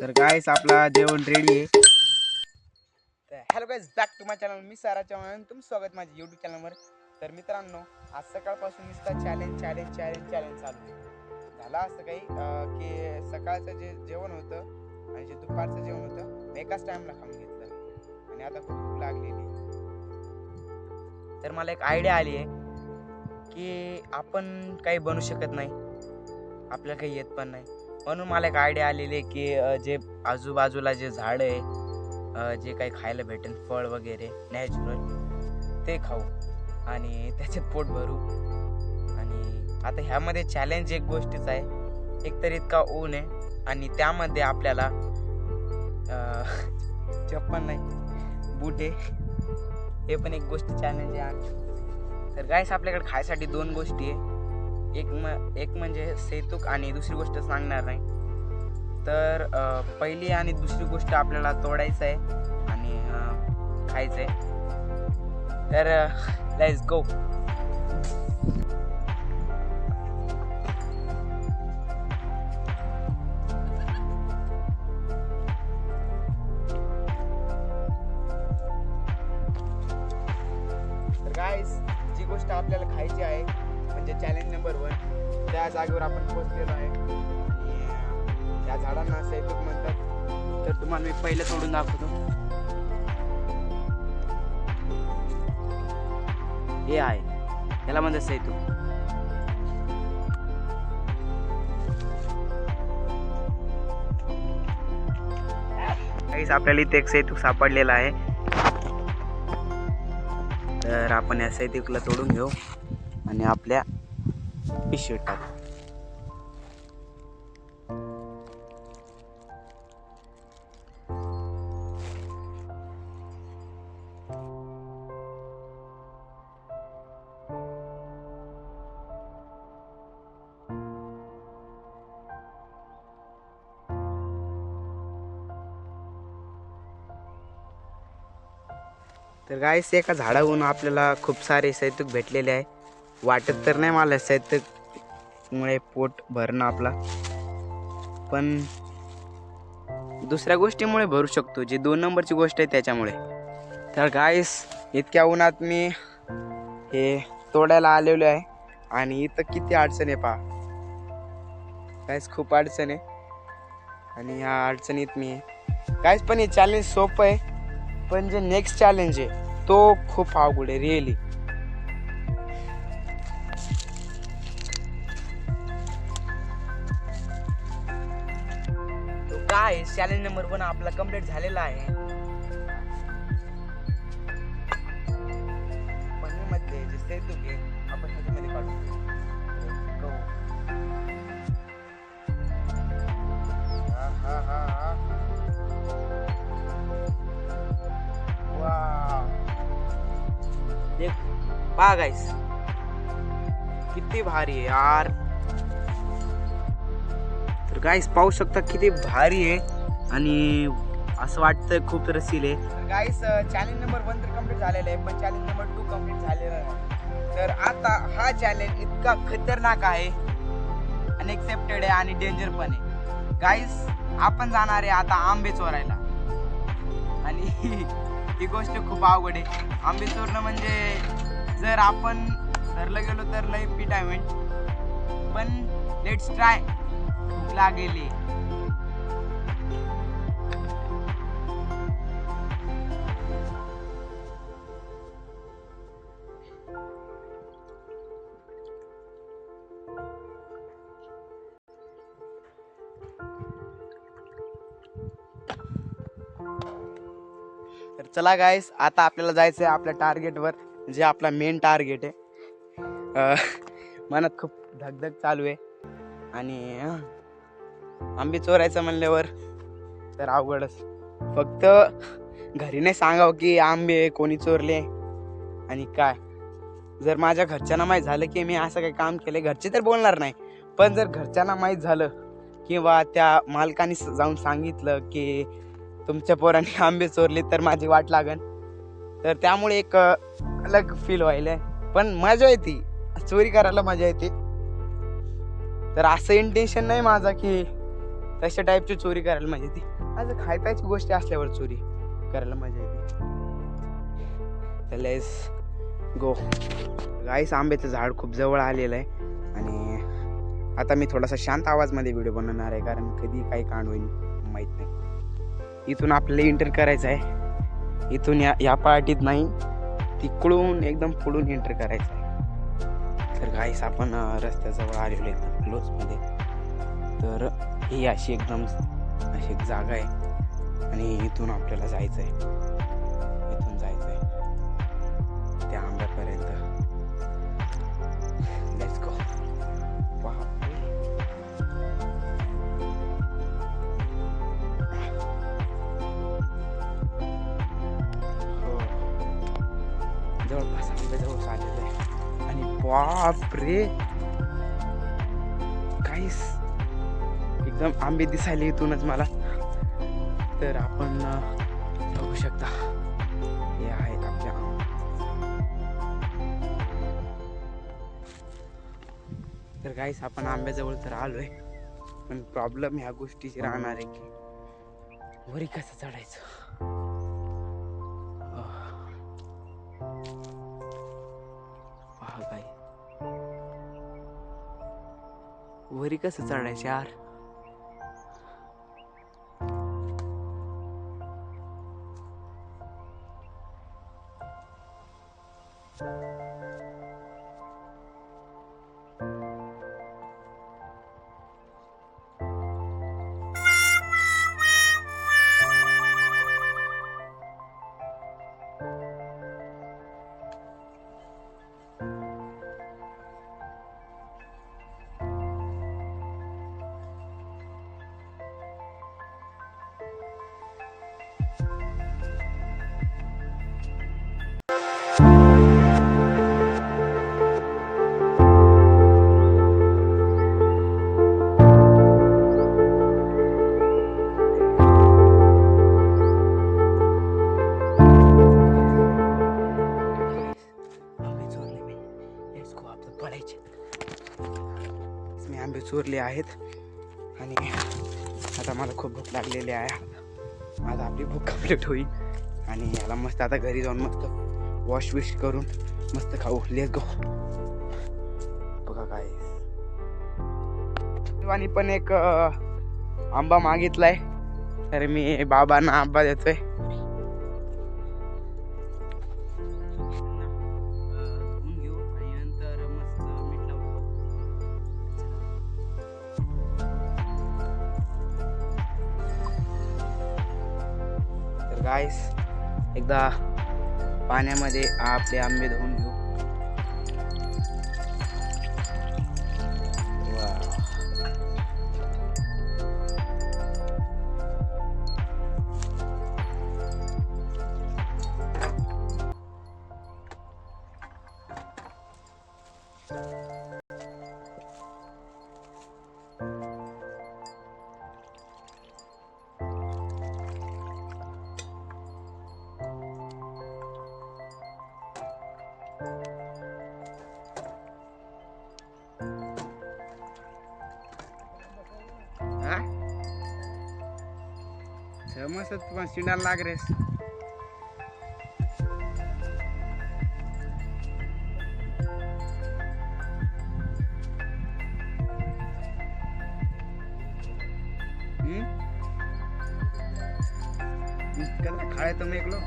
तर गाईस आपला जेवण रेडी आहे. Hello guys, back to my channel. मी सारा चव्हाण, तुमचं स्वागत माझ्या यूट्यूब चॅनलवर. तर मित्रांनो, आज सकाळपासून नुसतं चॅलेंज चालू आहे. झालं असं काही की सकाळचं जे जेवण होतं आणि जे दुपारचं जेवण होतं एकाच टाईमला खाऊन घेतलं आणि आता खूप भूक लागलेली आहे. तर मला एक आयडिया आली आहे की आपण काही बनवू शकत नाही, आपल्याला काही येत पण नाही. म्हणून मला एक आयडिया आलेली आहे की जे आजूबाजूला जे झाड आहे, जे काही खायला भेटेल फळ वगैरे नॅचरल, ते खाऊ आणि त्याच्यात पोट भरू. आणि आता ह्यामध्ये चॅलेंज एक गोष्टीच आहे, एकतर इतका ऊन आहे आणि त्यामध्ये आपल्याला चप्पल नाही, बूट आहे, हे पण एक गोष्ट चॅलेंज आहे. तर गाईस आपल्याकडे खायसाठी दोन गोष्टी आहे, एक म्हणजे सेतूक आणि दुसरी गोष्ट सांगणार नाही. तर पहिली आणि दुसरी गोष्ट आपल्याला तोडायचं आहे आणि खायचं आहे. तर लेट्स गो. तर गाईस, जी गोष्ट आपल्याला खायची आहे म्हणजे चॅलेंज नंबर 1, त्या जागेवर आपण पोहोचलेलो आहे. आणि त्या झाडांना सैतूक म्हणतात. तर तुम्हाला मी पहिलं तोडून दाखवतो. हे आहे, याला म्हणतात सैतूक. काहीच आपल्याला इथे एक सैतूक सापडलेला आहे. तर आपण या सैतूकला तोडून घेऊ आणि आपल्या पिशवीत टाकू. तर गाईस, एका झाडावरून आपल्याला खूप सारे सैतूक भेटलेले आहे. वाटत तर नाही मला सैतूकमुळे पोट भरणं आपला, पण दुसऱ्या गोष्टीमुळे भरू शकतो, जी 2 नंबरची गोष्ट आहे त्याच्यामुळे. तर गाईस, इतक्या उन्हात मी हे तोडायला आलेलो आहे आणि इथं किती अडचण आहे पहा गाईस, खूप अडचण आहे. आणि ह्या अडचणीत मी गाईस, पण हे चॅलेंज सोपं आहे, पण जे नेक्स्ट चॅलेंज आहे तो खूप अवघड आहे रिअली. तो काय चॅलेंज नंबर 1 आपला कंप्लीट झालेला आहे. पनीरमध्ये जे सैतूक आहे आपण ह्याच्यामध्ये काढू. Go. हा. वाव, देख, पहा गाईस, किती भारी आहे यार. तर गाईस पाहू शकता किती भारी आहे आणि असं वाटतं खूप रसील आहे. गाईस, चॅलेंज नंबर 1 तर कम्प्लीट झालेलं आहे, पण चॅलेंज नंबर 2 कम्प्लीट झालेला आहे. तर आता हा चॅलेंज इतका खतरनाक आहे, अनएक्सेप्टेड आहे आणि डेंजर पण आहे. गाईस, आपण जाणार आहे आता आंबे चोरायला आणि ही गोष्ट खूप अवघड आहे. आंबे चोरणं म्हणजे जर आपण धरलं गेलो तर लय पीठ आहे, पण लेट्स ट्राय. भूक लागेली. तर चला गाईस, आता आपल्याला जायचं आहे आपल्या टार्गेटवर, जे आपला मेन टार्गेट आहे. मनात खूप धगधग चालू आहे आणि आंबे चोरायचं म्हणल्यावर तर अवघडच. फक्त घरी नाही सांगावं की आंबे कोणी चोरले आणि काय. जर माझ्या घरच्यांना माहीत झालं की मी असं काही काम केलं, घरचे तर बोलणार नाही, पण जर घरच्यांना माहीत झालं किंवा त्या मालकाने जाऊन सांगितलं की तुमच्या पोरांनी आंबे चोरले, तर माझी वाट लागन. तर त्यामुळे एक अलग फील व्हायला, पण मजा येते चोरी करायला, मजा येते. तर असं इंटेन्शन नाही माझा की तशा टाईपची चोरी करायला मजा येते. असं खाय प्यायची गोष्टी असल्यावर चोरी करायला मजा येते. तर लेट्स गो. गाईस आंब्याचं झाड खूप जवळ आलेलं आहे आणि आता मी थोडासा शांत आवाजमध्ये व्हिडिओ बनवणार आहे, कारण कधी काही कांड होईल माहीत नाही. इथून आपल्याला एंटर करायचं आहे. इथून या पार्टीत नाही, तिकडून एकदम पुढून एंटर करायचं आहे. तर गाईस आपण रस्त्याजवळ आलेलो एकदम क्लोजमध्ये. तर ही अशी एकदम अशी एक जागा आहे आणि इथून आपल्याला जायचं आहे. इथून जायचं आहे त्या आंब्यापर्यंत. Let's go. जवळपास आंब्याजवळ आलेलं आहे आणि बाप रे काहीच एकदम आंबे दिसायले इथूनच मला. तर आपण बघू शकता हे आहेत आपल्या तर गाईस आपण आंब्याजवळ तर आलोय, पण प्रॉब्लेम ह्या गोष्टीची राहणार आहे की वरी कसं चढायचं. पहा काय वरी कसं चढायचं यार. मी आंबे चोरले आहेत आणि आता मला खूप भूक लागलेली आहे. आता आपली भूक कंप्लीट होईल आणि याला मस्त आता घरी जाऊन मस्त वॉश विश करून मस्त खाऊ. Let's go. बघा काय आणि पण एक आंबा मागितलाय, तर मी बाबांना आंबा देतोय. गाईस एकदा पाण्यामध्ये आपले आंबे धुवून घेऊ. मस्त तुम्हाला शिंडाला लाग रेस. खाए तुम एक लो.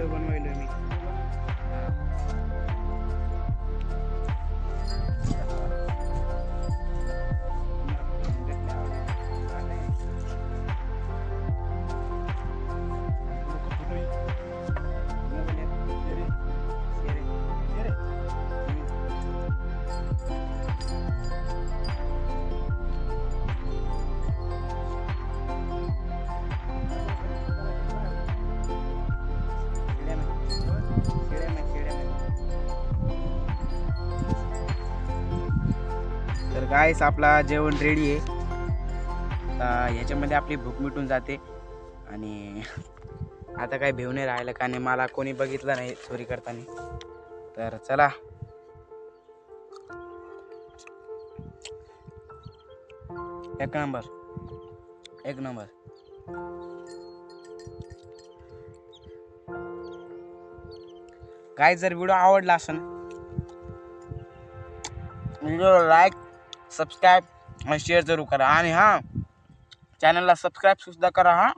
बनवायलो मी. तर गाईस आपला जेवण रेडी आहे. ह्याच्यामध्ये आपली भूक मिटून जाते आणि आता काही भेव नाही राहिलं का नाही, मला कोणी बघितलं नाही चोरी करताना. तर चला एक नंबर एक नंबर. काय जर व्हिडिओ आवडला असेल व्हिडिओ लाईक सबस्क्राईब आणि शेअर जरूर करा आणि हां चॅनलला सबस्क्राईब सुद्धा करा हां.